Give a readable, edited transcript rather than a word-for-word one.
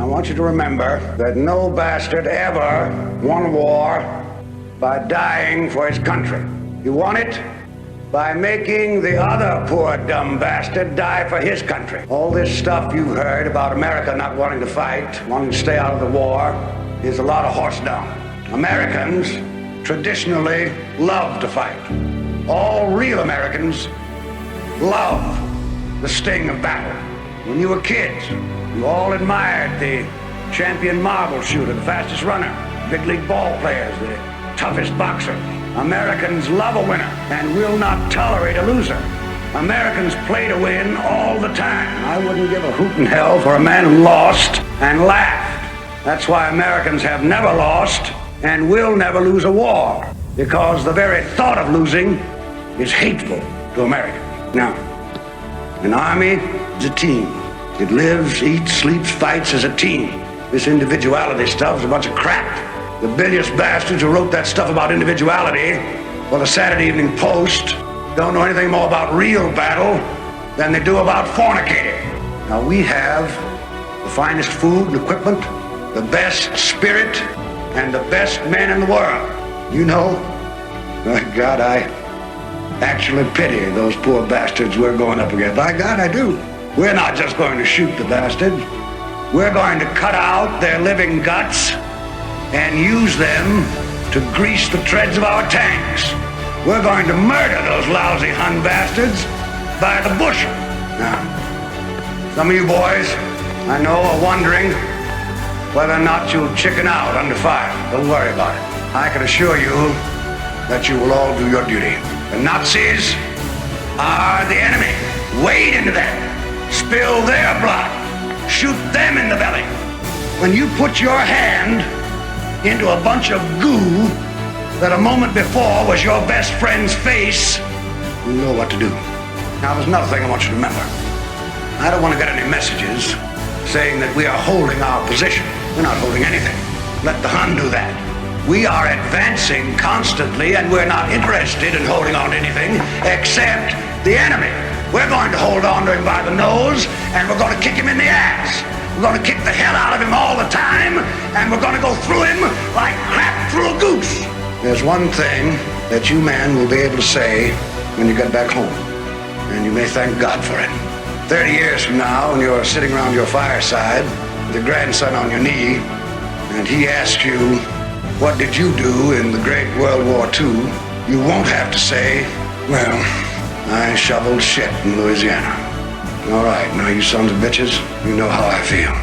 want you to remember that no bastard ever won a war by dying for his country. He won it by making the other poor dumb bastard die for his country. All this stuff you've heard about America not wanting to fight, wanting to stay out of the war, is a lot of horse dung. Americans traditionally love to fight. All real Americans love the sting of battle. When you were kids, you all admired the champion marble shooter, the fastest runner, big league ball players, the toughest boxer. Americans love a winner and will not tolerate a loser. Americans play to win all the time. I wouldn't give a hoot in hell for a man who lost and laughed. That's why Americans have never lost and will never lose a war, because the very thought of losing is hateful to Americans. Now, an army is a team. It lives, eats, sleeps, fights as a team. This individuality stuff is a bunch of crap. The bilious bastards who wrote that stuff about individuality for the Saturday Evening Post don't know anything more about real battle than they do about fornicating. Now, we have the finest food and equipment, the best spirit, and the best men in the world. You know, by God, I actually pity those poor bastards we're going up against. By God, I do. We're not just going to shoot the bastards. We're going to cut out their living guts and use them to grease the treads of our tanks. We're going to murder those lousy Hun bastards by the bushel. Now, some of you boys, I know, are wondering whether or not you'll chicken out under fire. Don't worry about it. I can assure you that you will all do your duty. The Nazis are the enemy. Wade into them. Spill their blood. Shoot them in the belly. When you put your hand into a bunch of goo that a moment before was your best friend's face, you know what to do. Now, there's another thing I want you to remember. I don't want to get any messages saying that we are holding our position. We're not holding anything. Let the Hun do that. We are advancing constantly, and we're not interested in holding on to anything except the enemy. We're going to hold on to him by the nose, and we're going to kick him in the ass. We're going to kick the hell out of him all the time, and we're going to go through him like crap through a goose. There's one thing that you men will be able to say when you get back home, and you may thank God for it. 30 years from now, when you're sitting around your fireside with your grandson on your knee, and he asks you, what did you do in the Great World War II? You won't have to say, well, I shoveled shit in Louisiana. All right, now you sons of bitches, you know how I feel.